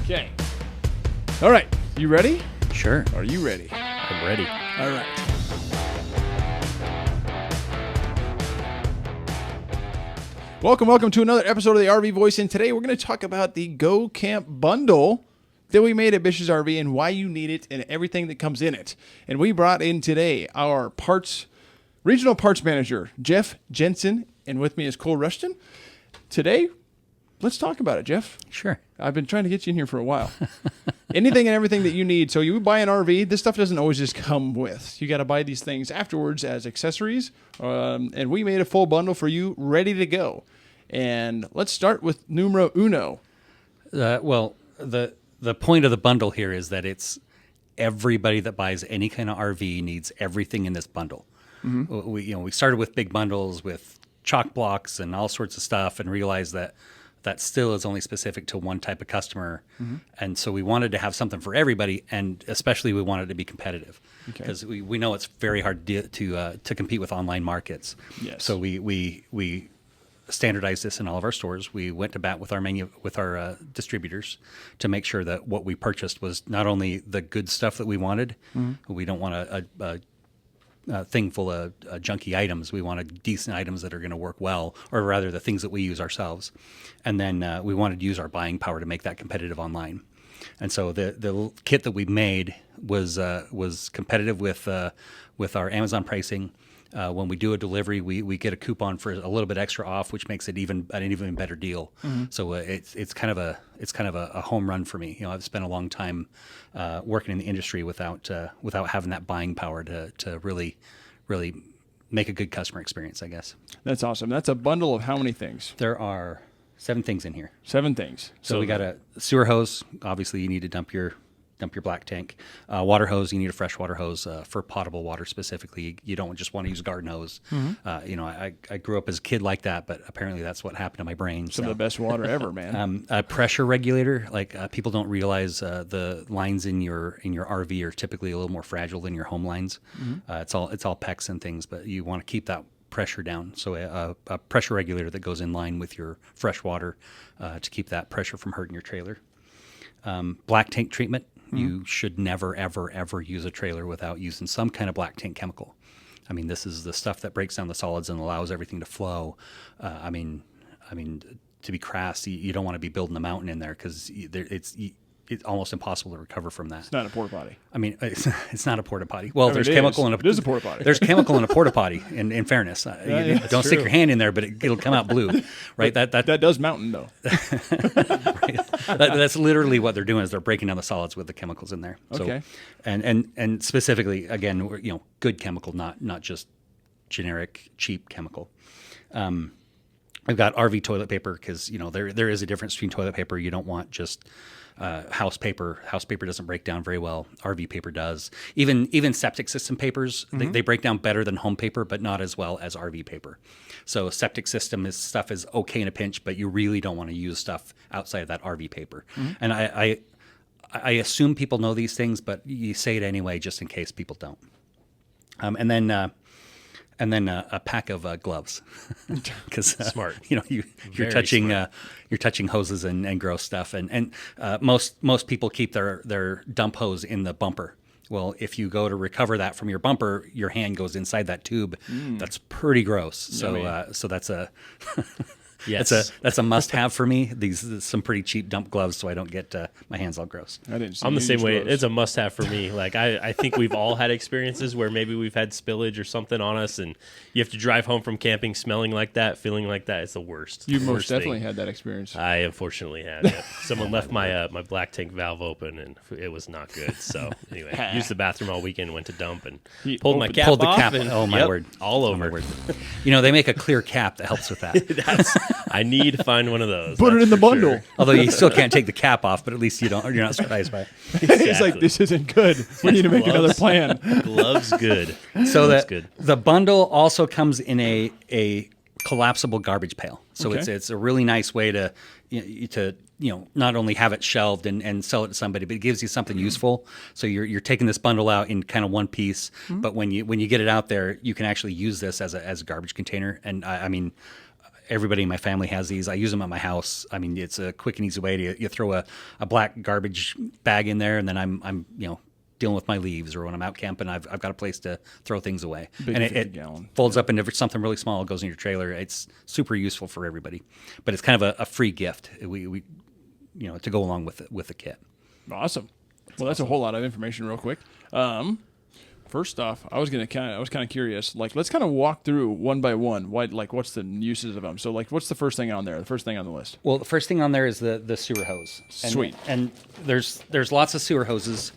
Okay. All right. You ready? Sure. Are you ready? I'm ready. All right. Welcome to another episode of the RV Voice. And today we're going to talk about the Go Camp bundle that we made at Bish's RV and why you need it and everything that comes in it. And we brought in today our regional parts manager, Jeff Jensen, and with me is Cole Rushton. Today, let's talk about it, Jeff. Sure. I've been trying to get you in here for a while. Anything and everything that you need. So you buy an RV, this stuff doesn't always just come with. You got to buy these things afterwards as accessories. And we made a full bundle for you, ready to go. And let's start with numero uno. The point of the bundle here is that it's everybody that buys any kind of RV needs everything in this bundle. Mm-hmm. We started with big bundles with chalk blocks and all sorts of stuff, and realized that still is only specific to one type of customer. Mm-hmm. And so we wanted to have something for everybody, and especially we wanted to be competitive, because we know it's very hard to compete with online markets. Yes. So we standardized this in all of our stores. We went to bat with our distributors to make sure that what we purchased was not only the good stuff that we wanted. Mm-hmm. We don't want a thing full of junky items. We wanted decent items that are going to work well, or rather the things that we use ourselves. And then we wanted to use our buying power to make that competitive online. And so the kit that we made was competitive with our Amazon pricing. When we do a delivery, we get a coupon for a little bit extra off, which makes it an even better deal. Mm-hmm. So it's kind of a home run for me. I've spent a long time working in the industry without having that buying power to really make a good customer experience, I guess. That's awesome. That's a bundle of how many things? There are 7 things in here. 7 things. So we got a sewer hose. Obviously, you need to dump your black tank. Water hose, you need a freshwater hose for potable water specifically. You don't just want to use a garden hose. Mm-hmm. I grew up as a kid like that, but apparently that's what happened to my brain. Some of the best water ever, man. A pressure regulator, people don't realize the lines in your RV are typically a little more fragile than your home lines. Mm-hmm. It's all PEX and things, but you want to keep that pressure down. So a pressure regulator that goes in line with your fresh water to keep that pressure from hurting your trailer. Black tank treatment. Mm-hmm. You should never, ever, ever use a trailer without using some kind of black tank chemical. I mean, this is the stuff that breaks down the solids and allows everything to flow. I mean, to be crass, you don't want to be building a mountain in there, because it's almost impossible to recover from that. It's not a porta potty. I mean, it's not a porta potty. Well, there's chemical in it is a porta potty. There's chemical in a porta potty. In fairness, don't stick your hand in there, but it'll come out blue, right? That does mountain though. Right. That's literally what they're doing, is they're breaking down the solids with the chemicals in there. Okay. So, and specifically, again, good chemical, not just generic cheap chemical. I've got RV toilet paper, because there is a difference between toilet paper. You don't want just house paper. House paper doesn't break down very well. RV paper does. Even septic system papers, mm-hmm. they break down better than home paper, but not as well as RV paper. So septic system stuff is okay in a pinch, but you really don't want to use stuff outside of that RV paper. Mm-hmm. And I assume people know these things, but you say it anyway just in case people don't. And then a pack of gloves, because smart. You're touching hoses and gross stuff, and most people keep their dump hose in the bumper. Well, if you go to recover that from your bumper, your hand goes inside that tube. That's pretty gross. So that's a yes. That's a must-have for me. Some pretty cheap dump gloves, so I don't get my hands all gross. I'm the same way. It's a must-have for me. I think we've all had experiences where maybe we've had spillage or something on us, and you have to drive home from camping smelling like that, feeling like that. It's the worst. You most definitely had that experience. I unfortunately had. Yeah. Someone left my black tank valve open, and it was not good. So anyway, used the bathroom all weekend, went to dump, and pulled the cap. And, oh my word! All over. Oh, my word. They make a clear cap that helps with that. I need to find one of those. Put it in the bundle. Sure. Although you still can't take the cap off, but at least you're not surprised by it. Exactly. It's like, this isn't good. We need to make another plan. Gloves good. So the bundle also comes in a collapsible garbage pail. So it's a really nice way to not only have it shelved and sell it to somebody, but it gives you something useful. So you're taking this bundle out in kind of one piece, but when you get it out there, you can actually use this as a garbage container. And I mean, everybody in my family has these. I use them at my house. I mean, it's a quick and easy way to you throw a black garbage bag in there, and then I'm dealing with my leaves, or when I'm out camping, I've got a place to throw things away. Big and 50-gallon. Folds up into something really small, goes in your trailer. It's super useful for everybody, but it's kind of a free gift. We to go along with the kit. Awesome. Well, that's a whole lot of information real quick. First off, I was kind of curious. Like, let's kind of walk through one by one. What's the uses of them? So, like, what's the first thing on there? The first thing on the list. Well, the first thing on there is the sewer hose. Sweet. And there's lots of sewer hoses.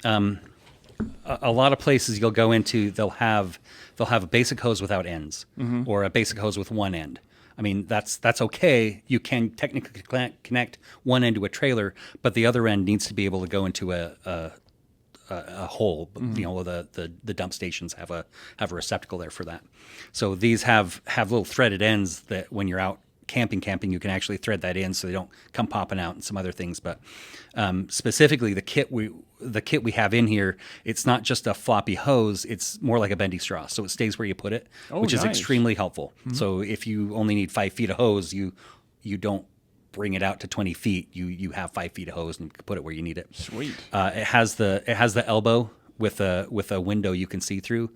A lot of places you'll go into, they'll have a basic hose without ends, or a basic hose with one end. I mean, that's okay. You can technically connect one end to a trailer, but the other end needs to be able to go into a hole. The dump stations have a receptacle there for that. So these have little threaded ends that when you're out camping, you can actually thread that in so they don't come popping out, and some other things. But specifically, the kit we have in here, it's not just a floppy hose, it's more like a bendy straw, so it stays where you put it, which is extremely helpful. So if you only need 5 feet of hose, you don't bring it out to 20 feet. You have 5 feet of hose and put it where you need it. Sweet. It has the elbow with a window you can see through.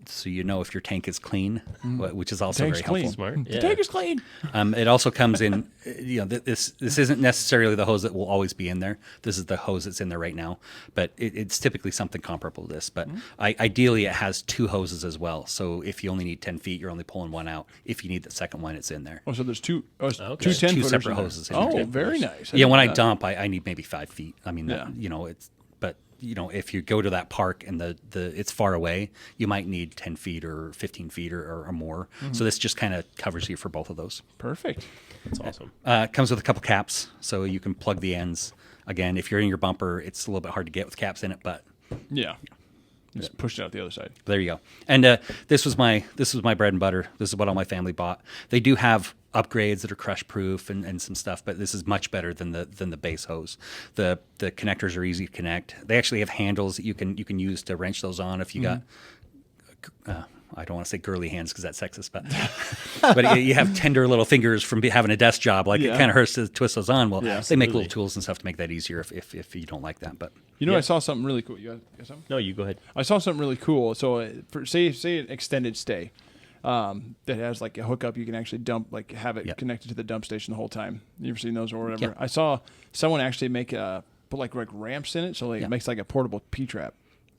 So if your tank is clean, which is also very helpful. Smart. The tank is clean. It also comes in, this isn't necessarily the hose that will always be in there. This is the hose that's in there right now, but it's typically something comparable to this. But ideally, it has 2 hoses as well. So if you only need 10 feet, you're only pulling one out. If you need the second one, it's in there. Oh, so there's two 10 Two separate hoses. Oh, very nice. When I dump, I need maybe 5 feet. I mean, if you go to that park and it's far away, you might need 10 feet or 15 feet or more. So this just kind of covers you for both of those. Perfect. That's awesome. It comes with a couple caps, so you can plug the ends. Again, if you're in your bumper, it's a little bit hard to get with caps in it, but yeah. Just push it out the other side. there you go. And this was my bread and butter. This is what all my family bought. They do have upgrades that are crush proof and some stuff, but this is much better than the base hose. The connectors are easy to connect. They actually have handles that you can use to wrench those on if you got I don't want to say girly hands because that's sexist, but you have tender little fingers from having a desk job. Like, it kind of hurts to twist those on. Well, they make little tools and stuff to make that easier if you don't like that. But I saw something really cool. You got something? No, you go ahead. I saw something really cool. So say an extended stay that has like a hookup, you can actually dump, like have it connected to the dump station the whole time. You ever seen those or whatever? I saw someone actually put like ramps in it, so it makes like a portable P-trap.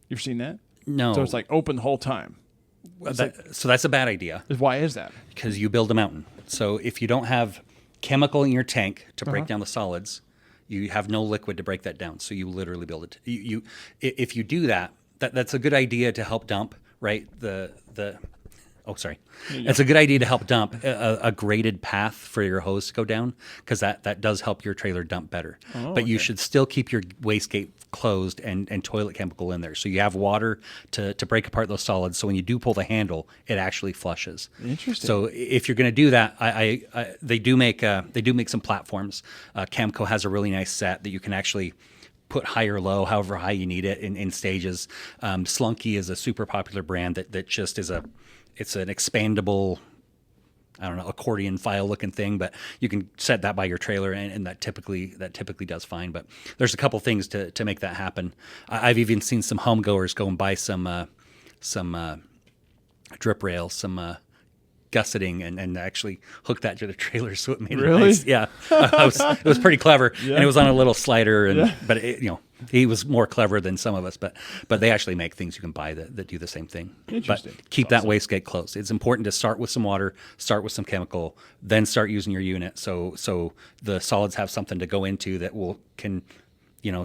You ever seen that? No. So it's like open the whole time. So that's a bad idea. Why is that? Because you build a mountain. So if you don't have chemical in your tank to break down the solids, you have no liquid to break that down. So you literally build it. If you do that, that's a good idea to help dump, right? It's a good idea to help dump a graded path for your hose to go down, because that does help your trailer dump better. But you should still keep your wastegate closed and toilet chemical in there, so you have water to break apart those solids. So when you do pull the handle, it actually flushes. Interesting. So if you're going to do that, they do make some platforms. Camco has a really nice set that you can actually put high or low, however high you need it in stages. Slunky is a super popular brand that just is it's an expandable, accordion file looking thing, but you can set that by your trailer, and that typically does fine. But there's a couple things to make that happen. I've even seen some home goers go and buy some drip rails, some gusseting, and actually hook that to the trailer, so it made it nice. Yeah, it was pretty clever, and it was on a little slider, but he was more clever than some of us. But they actually make things you can buy that do the same thing. Interesting. But keep that wastegate closed. It's important to start with some water, start with some chemical, then start using your unit, so the solids have something to go into that can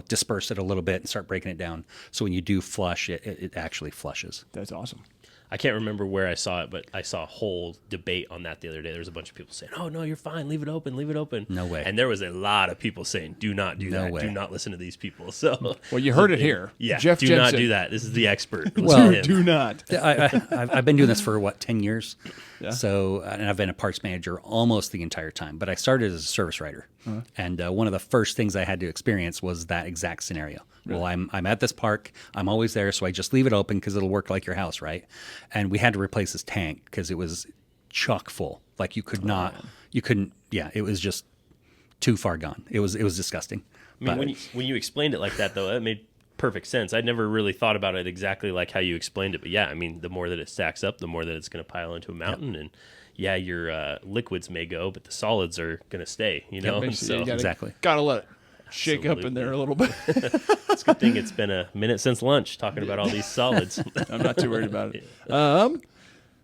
disperse it a little bit and start breaking it down. So when you do flush, it actually flushes. That's awesome. I can't remember where I saw it, but I saw a whole debate on that the other day. There was a bunch of people saying, "Oh no, you're fine. Leave it open. Leave it open." No way. And there was a lot of people saying, "Do not do that. way. Do not listen to these people." So, well, you heard it here. Yeah, Jeff do Jensen. not do that. This is the expert. Well, Listen to him. Do not. I've been doing this for 10 years. Yeah. So, and I've been a parts manager almost the entire time, but I started as a service writer. And one of the first things I had to experience was that exact scenario. Really? Well, I'm at this park, I'm always there, so I just leave it open because it'll work like your house, right? And we had to replace this tank because it was chock full. Like you couldn't. Yeah, it was just too far gone. It was disgusting. I mean, when you explained it like that, though, that made perfect sense. I'd never really thought about it exactly like how you explained it, but yeah, I mean, the more that it stacks up, the more that it's going to pile into a mountain, and yeah, your liquids may go, but the solids are going to stay. You know, So you exactly. Gotta let it shake up in there a little bit. It's a good thing it's been a minute since lunch talking about all these solids. I'm not too worried about it.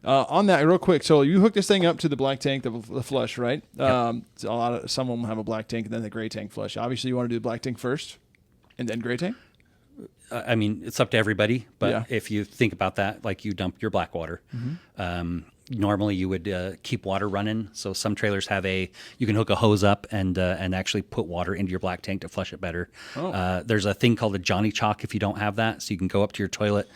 On that, real quick. So you hook this thing up to the black tank, the flush, right? Yep. Some of them have a black tank and then the gray tank flush. Obviously, you want to do the black tank first, and then gray tank. I mean, it's up to everybody, but Yeah. if you think about that, like you dump your black water. Normally, you would keep water running. So some trailers have you can hook a hose up and actually put water into your black tank to flush it better. There's a thing called a Johnny Chalk if you don't have that. So you can go up to your toilet,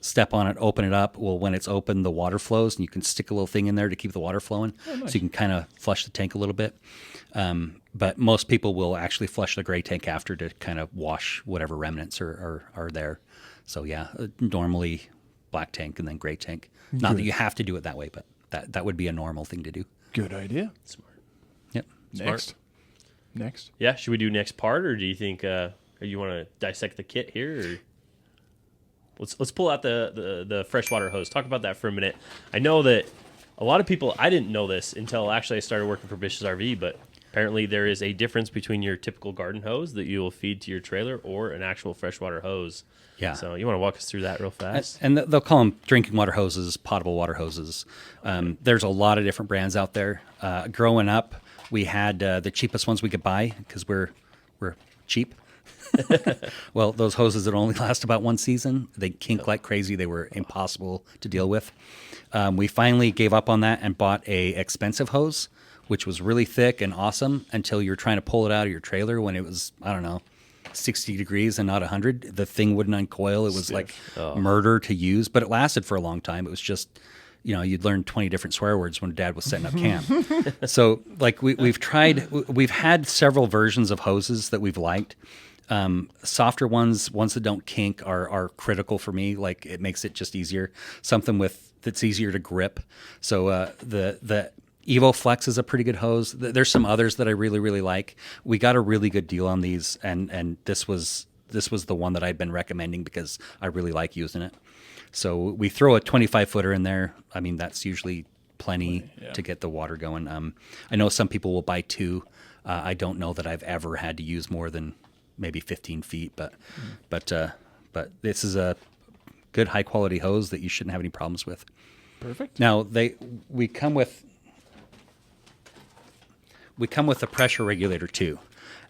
step on it, open it up. Well, when it's open, the water flows, and you can stick a little thing in there to keep the water flowing. Nice. So you can kind of flush the tank a little bit. But most people will actually flush the gray tank after to kind of wash whatever remnants are there. So yeah, normally black tank and then gray tank. Not that you have to do it that way, but that would be a normal thing to do. Good idea. Smart. Yep. Next. Yeah, should we do next part, or do you think you want to dissect the kit here? Or let's pull out the freshwater hose. Talk about that for a minute. I know that a lot of people, I didn't know this until actually I started working for Bish's RV, but apparently there is a difference between your typical garden hose that you will feed to your trailer or an actual freshwater hose. Yeah. So you want to walk us through that real fast? And they'll call them drinking water hoses, potable water hoses. There's a lot of different brands out there. Growing up, we had the cheapest ones we could buy because we're cheap. Well, those hoses that only last about one season, they kink like crazy. They were impossible to deal with. We finally gave up on that and bought a expensive hose, which was really thick and awesome until you're trying to pull it out of your trailer when it was, I don't know, 60 degrees and not 100. The thing wouldn't uncoil. It was like murder to use, but it lasted for a long time. It was just, you'd learn 20 different swear words when Dad was setting up camp. So like we've had several versions of hoses that we've liked. Softer ones that don't kink are critical for me. Like it makes it just easier. Something that's easier to grip. So the Evo Flex is a pretty good hose. There's some others that I really, really like. We got a really good deal on these, and this was the one that I'd been recommending because I really like using it. So we throw a 25-footer in there. I mean, that's usually plenty to get the water going. I know some people will buy two. I don't know that I've ever had to use more than maybe 15 feet, but this is a good high quality hose that you shouldn't have any problems with. Perfect. Now we come with a pressure regulator too.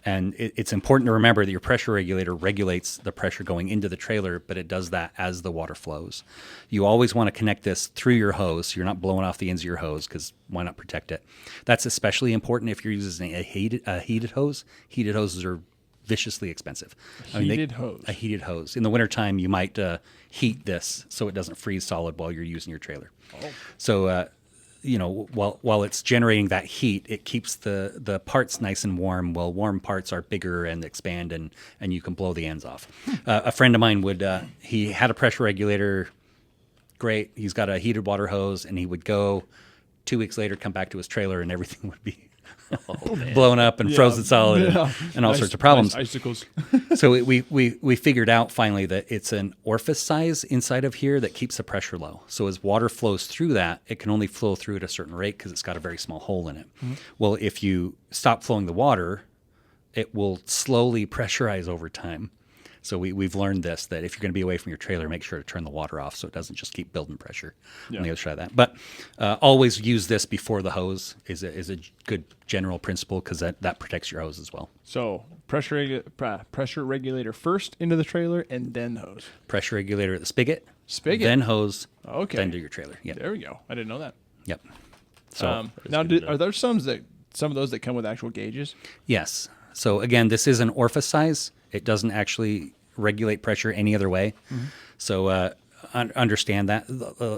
And it's important to remember that your pressure regulator regulates the pressure going into the trailer, but it does that as the water flows. You always want to connect this through your hose so you're not blowing off the ends of your hose, because why not protect it? That's especially important if you're using a heated hose. Heated hoses are viciously expensive. A heated hose. In the wintertime, you might heat this so it doesn't freeze solid while you're using your trailer. So while it's generating that heat, it keeps the parts nice and warm. Well, warm parts are bigger and expand, and you can blow the ends off. A friend of mine he had a pressure regulator. Great. He's got a heated water hose, and he would go 2 weeks later, come back to his trailer, and everything would be blown up and frozen solid and all sorts of problems. Nice icicles. So we figured out finally that it's an orifice size inside of here that keeps the pressure low. So as water flows through that, it can only flow through at a certain rate because it's got a very small hole in it. Mm-hmm. Well, if you stop flowing the water, it will slowly pressurize over time. So we've learned this, that if you're going to be away from your trailer, make sure to turn the water off so it doesn't just keep building pressure on the other side of that. But always use this before the hose is a good general principle, because that protects your hose as well. So pressure regulator first into the trailer and then hose. Pressure regulator at the spigot, then hose, then to your trailer. Yeah, there we go. I didn't know that. Yep. So now, are there some of those that come with actual gauges? Yes. So again, this is an orifice size. It doesn't actually regulate pressure any other way. Mm-hmm. So understand that.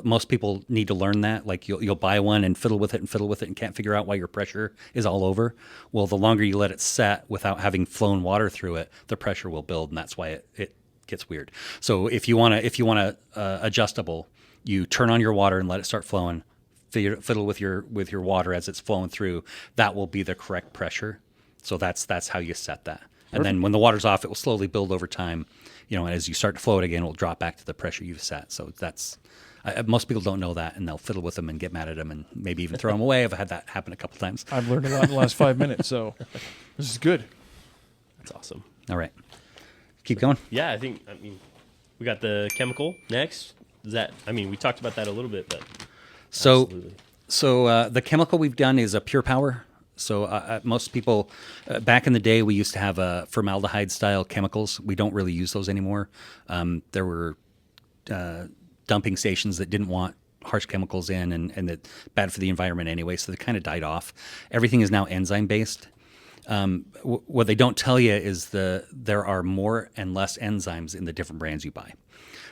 Most people need to learn that. Like you'll buy one and fiddle with it and can't figure out why your pressure is all over. Well, the longer you let it set without having flown water through it, the pressure will build, and that's why it gets weird. So if you want to adjustable, you turn on your water and let it start flowing, fiddle with your water as it's flowing through. That will be the correct pressure. So that's how you set that. And then when the water's off, it will slowly build over time. And as you start to flow it again, it will drop back to the pressure you've set. So that's most people don't know that, and they'll fiddle with them and get mad at them and maybe even throw them away. I've had that happen a couple times. I've learned a lot in the last 5 minutes, so this is good. That's awesome. All right. Keep going. Yeah, I mean, we got the chemical next. We talked about that a little bit, but absolutely. So the chemical we've done is a Pure Power. So most people, back in the day, we used to have formaldehyde-style chemicals. We don't really use those anymore. There were dumping stations that didn't want harsh chemicals in and that bad for the environment anyway, so they kind of died off. Everything is now enzyme-based. What they don't tell you is there are more and less enzymes in the different brands you buy.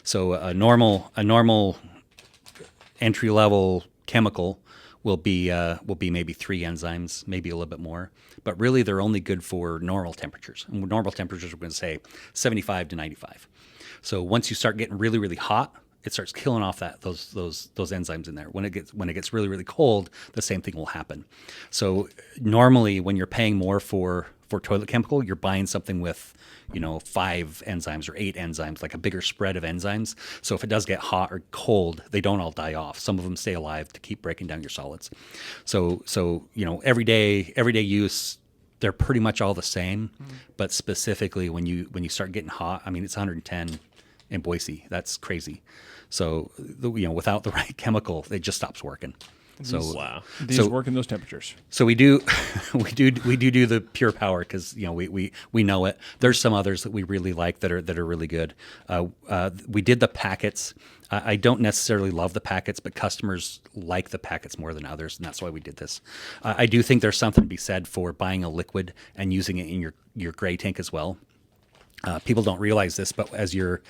So a normal entry-level chemical will be maybe 3 enzymes, maybe a little bit more, but really they're only good for normal temperatures. And normal temperatures, we're going to say 75 to 95. So once you start getting really, really hot, it starts killing off those enzymes in there. When it gets really, really cold, the same thing will happen. So normally when you're paying more for toilet chemical, you're buying something with 5 enzymes or 8 enzymes, like a bigger spread of enzymes. So if it does get hot or cold, they don't all die off. Some of them stay alive to keep breaking down your solids. So everyday use, they're pretty much all the same. But specifically when you start getting hot, I mean, it's 110 in Boise. That's crazy. So without the right chemical, it just stops working. So wow, these work in those temperatures. So we do the Pure Power because we know it. There's some others that we really like that are really good. We did the packets. I don't necessarily love the packets, but customers like the packets more than others, and that's why we did this. I do think there's something to be said for buying a liquid and using it in your gray tank as well. People don't realize this, but as you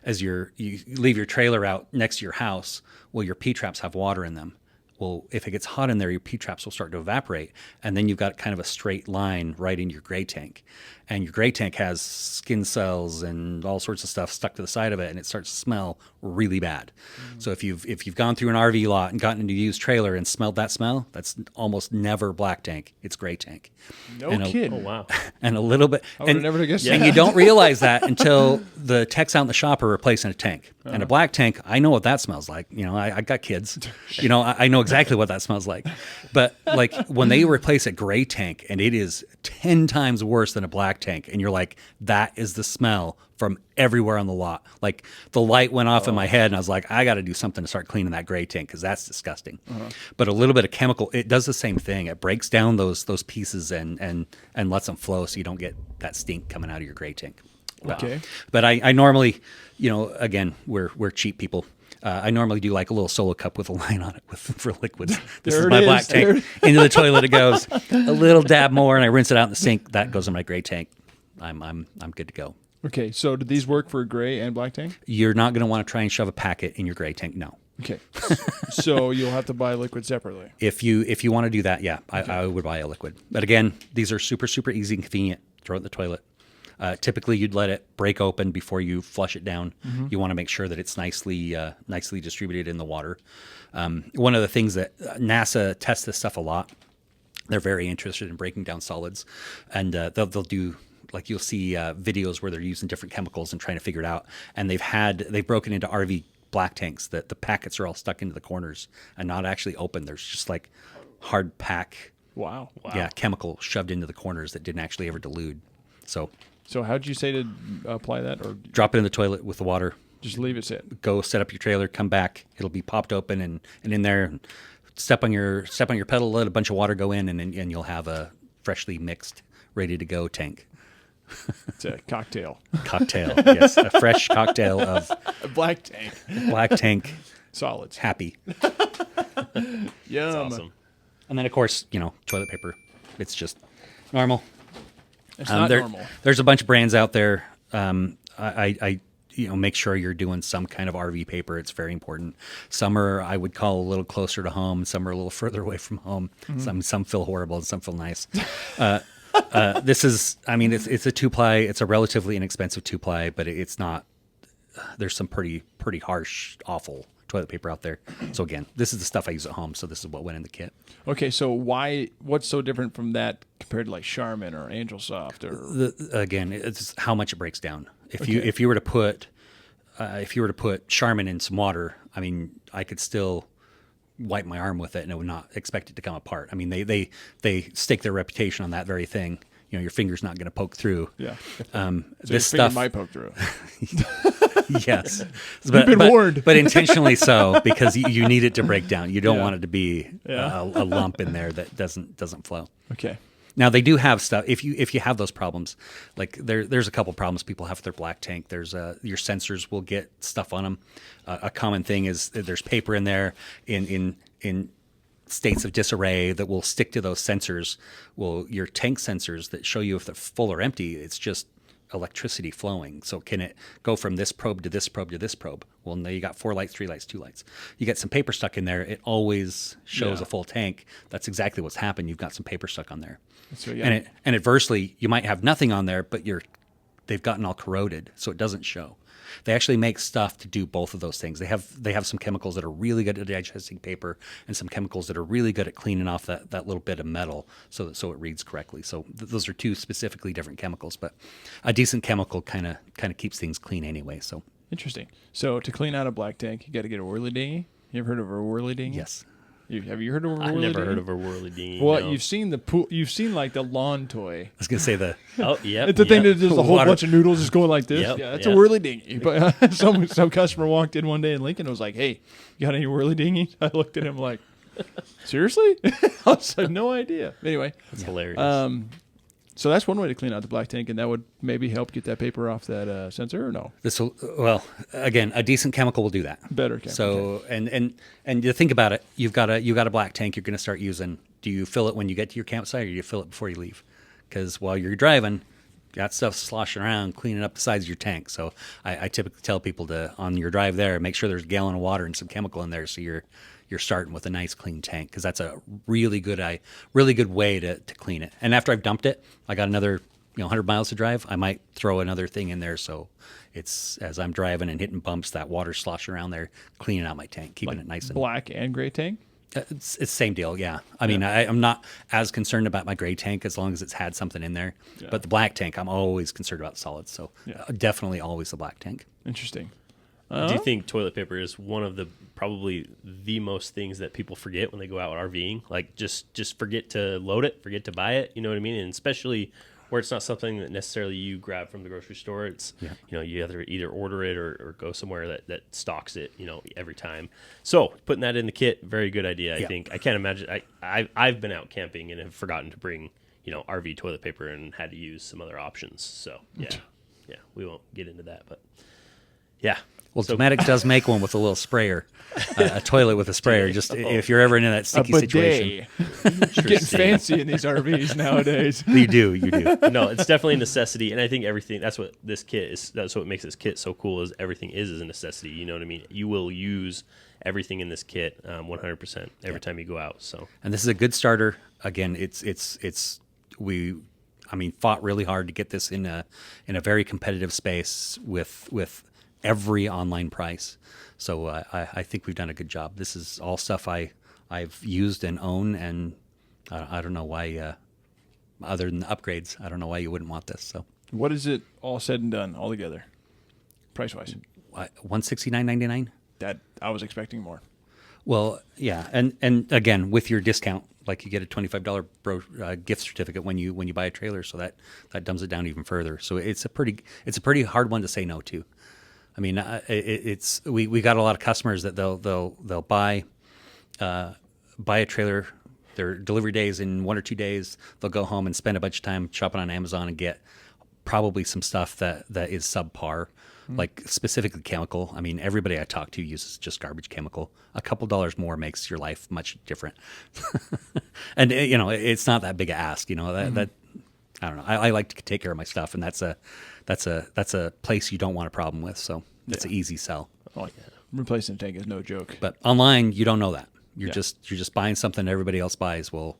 leave your trailer out next to your house, well, your P-traps have water in them. Well, if it gets hot in there, your P-traps will start to evaporate, and then you've got kind of a straight line right into your gray tank. And your gray tank has skin cells and all sorts of stuff stuck to the side of it, and it starts to smell really bad. So if you've gone through an RV lot and gotten into a used trailer and smelled that smell, that's almost never black tank. It's gray tank. No kidding. Oh wow. And a little bit. I would have never guessed And that. you don't realize that until the techs out in the shop are replacing a tank. And a black tank, I know what that smells like. I got kids. I know exactly what that smells like. But like when they replace a gray tank and it is 10 times worse than a black tank, and you're like, that is the smell from everywhere on the lot. Like the light went off in my head and I was like, I got to do something to start cleaning that gray tank because that's disgusting. But a little bit of chemical, it does the same thing. It breaks down those pieces and lets them flow so you don't get that stink coming out of your gray tank. Okay. But I normally, again, we're cheap people. I normally do like a little solo cup with a line on it for liquids. This is my black tank. Into the toilet it goes. A little dab more, and I rinse it out in the sink. That goes in my gray tank. I'm good to go. Okay, so do these work for gray and black tank? You're not going to want to try and shove a packet in your gray tank. No. Okay, so you'll have to buy liquid separately. If you want to do that, yeah, okay. I would buy a liquid. But again, these are super, super easy and convenient. Throw it in the toilet. Typically, you'd let it break open before you flush it down. Mm-hmm. You want to make sure that it's nicely distributed in the water. One of the things that NASA tests this stuff a lot. They're very interested in breaking down solids, and they'll do, like, you'll see videos where they're using different chemicals and trying to figure it out. And they've broken into RV black tanks that the packets are all stuck into the corners and not actually open. There's just like hard pack. Wow. Yeah, chemical shoved into the corners that didn't actually ever dilute. So how'd you say to apply that? Or drop it in the toilet with the water. Just leave it sit. Go set up your trailer, come back. It'll be popped open and in there. Step on your pedal, let a bunch of water go in, and you'll have a freshly mixed, ready to go tank. It's a cocktail. Yes, a fresh cocktail of A black tank. black tank Solids. happy. Yum. That's awesome. And then of course, toilet paper. It's just normal. It's not normal. There's a bunch of brands out there. I make sure you're doing some kind of RV paper. It's very important. Some are, I would call, a little closer to home. Some are a little further away from home. Mm-hmm. Some feel horrible and some feel nice. This is, it's a 2-ply. It's a relatively inexpensive 2-ply, but it's not. There's some pretty harsh, awful toilet paper out there. So again, this is the stuff I use at home. So this is what went in the kit. Okay, so what's so different from that compared to like Charmin or Angel Soft or Again, it's how much it breaks down. If Okay. you were to put Charmin in some water, I mean, I could still wipe my arm with it and it would not expect it to come apart. I mean, they stake their reputation on that very thing. You know, your finger's not going to poke through. yeah. So Your this finger stuff might poke through. yes. You've been warned. But intentionally so, because you need it to break down. You don't Yeah. want it to be Yeah. a lump in there that doesn't flow. Okay. Now they do have stuff. If you have those problems, like there's a couple problems people have with their black tank. There's your sensors will get stuff on them. A common thing is there's paper in there in states of disarray that will stick to those sensors. Well, your tank sensors that show you if they're full or empty, it's just electricity flowing. So can it go from this probe to this probe to this probe? Well, now you got 4 lights, 3 lights, 2 lights. You get some paper stuck in there. It always shows Yeah. a full tank. That's exactly what's happened. You've got some paper stuck on there. So, yeah. And adversely, you might have nothing on there, but they've gotten all corroded, so it doesn't show. They actually make stuff to do both of those things. They have some chemicals that are really good at digesting paper, and some chemicals that are really good at cleaning off that little bit of metal, so it reads correctly. So those are 2 specifically different chemicals, but a decent chemical kind of keeps things clean anyway. So Interesting. So to clean out a black tank, you got to get a whirly dinghy. You ever heard of a whirly dinghy? yes, Have you heard of a whirly I've dinghy? never heard of a whirly dinghy. Well, no. you've seen the pool. You've seen like the lawn toy. I was gonna say Oh, yeah. It's the thing that there's a whole Water. bunch of noodles just going like this. Yep, Yeah, that's yeah. a whirly dinghy. But some customer walked in one day in Lincoln and was like, "Hey, you got any whirly dinghies?" I looked at him like, "Seriously?" I was like, "No idea." Anyway, That's hilarious. so that's one way to clean out the black tank, and that would maybe help get that paper off that sensor, or no? Again, a decent chemical will do that. Better chemical. So and you think about it, you've got a black tank you're going to start using. Do you fill it when you get to your campsite, or do you fill it before you leave? Because while you're driving, that stuff's sloshing around, cleaning up the sides of your tank. So I typically tell people to, on your drive there, make sure there's a gallon of water and some chemical in there, so you're starting with a nice clean tank, because that's a really good way to clean it. And after I've dumped it, I got another 100 miles to drive. I might throw another thing in there, so it's, as I'm driving and hitting bumps, that water's sloshing around there, cleaning out my tank, keeping it nice and Black and gray tank. it's the same deal, yeah. I mean, I'm not as concerned about my gray tank as long as it's had something in there. Yeah. But the black tank, I'm always concerned about solids. So definitely always the black tank. Interesting. Do you think toilet paper is one of the probably the most things that people forget when they go out RVing? Like just forget to load it, forget to buy it. You know what I mean? And especially where it's not something that necessarily you grab from the grocery store. It's you either order it or go somewhere that stocks it. Every time. So putting that in the kit, very good idea. I think. I can't imagine. I've been out camping and have forgotten to bring RV toilet paper and had to use some other options. So yeah, we won't get into that, but yeah. Well, Dometic does make one with a little sprayer, a toilet with a sprayer. Just if you're ever in that sticky situation, Getting fancy in these RVs nowadays. you do. No, it's definitely a necessity, and I think everything. That's what this kit is. That's what makes this kit so cool. Is everything is a necessity. You know what I mean? You will use everything in this kit 100% every time you go out. So, and this is a good starter. Again, we fought really hard to get this in a very competitive space with every online price. So I think we've done a good job. This is all stuff I've used and own, and I don't know why, other than the upgrades, I don't know why you wouldn't want this. So What is it all said and done all together, price wise? $169.99. That I was expecting more. Well, yeah, and again with your discount, like you get a $25 gift certificate when you buy a trailer, so that dumbs it down even further. So it's a pretty hard one to say no to. I mean, we got a lot of customers that they'll buy a trailer. Their delivery days in 1 or 2 days. They'll go home and spend a bunch of time shopping on Amazon and get probably some stuff that is subpar, like specifically chemical. I mean, everybody I talk to uses just garbage chemical. A couple dollars more makes your life much different. And it's not that big a ask. That I don't know. I like to take care of my stuff, and that's a place you don't want a problem with. So that's an easy sell. Oh, yeah. Replacing a tank is no joke. But online, you don't know that. You're just buying something everybody else buys. Well,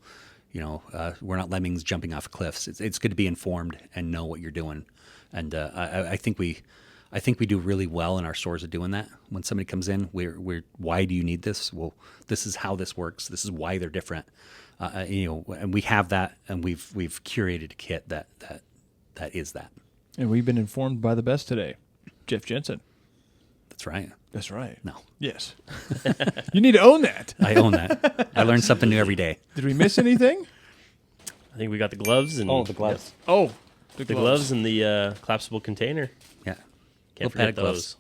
we're not lemmings jumping off cliffs. It's good to be informed and know what you're doing. And I think I think we do really well in our stores at doing that. When somebody comes in, we're why do you need this? Well, this is how this works. This is why they're different. And we have that, and we've curated a kit that is that. And we've been informed by the best today, Jeff Jensen. That's right. That's right. No. Yes. You need to own that. I own that. I learn something new every day. Did we miss anything? I think we got the gloves and Oh, the gloves. Oh, the gloves and the collapsible container. Yeah. Can't Little forget padded gloves.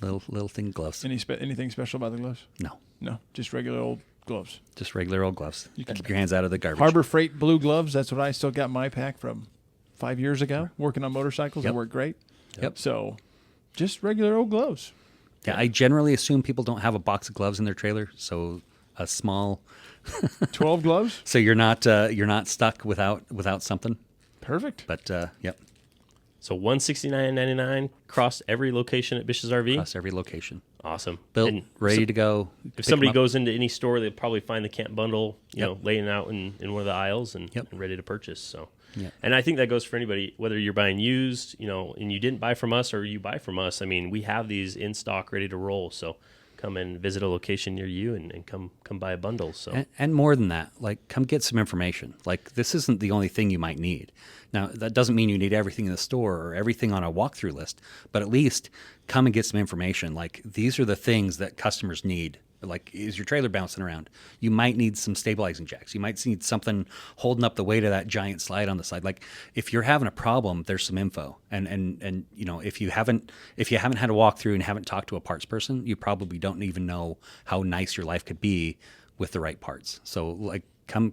those. Little thin gloves. anything special about the gloves? No. No, just regular old gloves. Just regular old gloves. You can keep your hands out of the garbage. Harbor Freight blue gloves. That's what I still got my pack from 5 years ago. Working on motorcycles, Yep. They work great. Yep. So, just regular old gloves. Yeah, I generally assume people don't have a box of gloves in their trailer, so a small. 12 gloves. So you're not stuck without something. Perfect. But yep, So $169.99 across every location at Bish's RV. across every location, Awesome. built, And ready to go. if Pick somebody 'em up. goes into any store, they'll probably find the camp bundle, you Yep. know, laying out in one of the aisles and, Yep. and ready to purchase. So, Yep. and I think that goes for anybody, whether you're buying used, you know, and you didn't buy from us or you buy from us. I mean, we have these in stock, ready to roll. So, come and visit a location near you and come buy a bundle. So, And more than that, like, come get some information. Like, this isn't the only thing you might need. Now, that doesn't mean you need everything in the store or everything on a walkthrough list, but at least come and get some information. Like, these are the things that customers need. Like, is your trailer bouncing around? You might need some stabilizing jacks. You might need something holding up the weight of that giant slide on the side. Like, if you're having a problem, there's some info. And you know, if you haven't had a walkthrough and haven't talked to a parts person, you probably don't even know how nice your life could be with the right parts. So, like, come,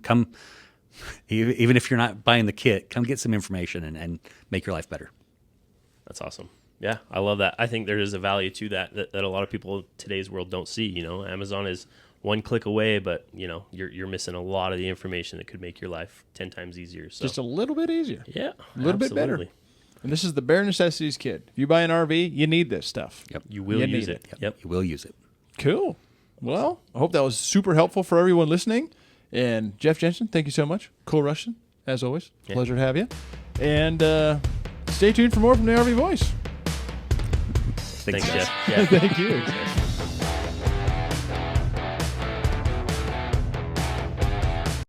even if you're not buying the kit, come get some information and make your life better. that's awesome. Yeah, I love that. I think there is a value to that a lot of people in today's world don't see. You know, Amazon is one click away, but you know, you're missing a lot of the information that could make your life 10 times easier. So Just a little bit easier. yeah, A little bit better. absolutely. And this is the bare necessities kit. If you buy an RV, you need this stuff. Yep. You will You use need it. it. Yep. You will use it. Cool. Well, I hope that was super helpful for everyone listening. And Jeff Jensen, thank you so much. Cool Russian, as always. Yeah. Pleasure to have you. And stay tuned for more from the RV Voice. Thanks, guys. Jeff. Yeah. Thank you.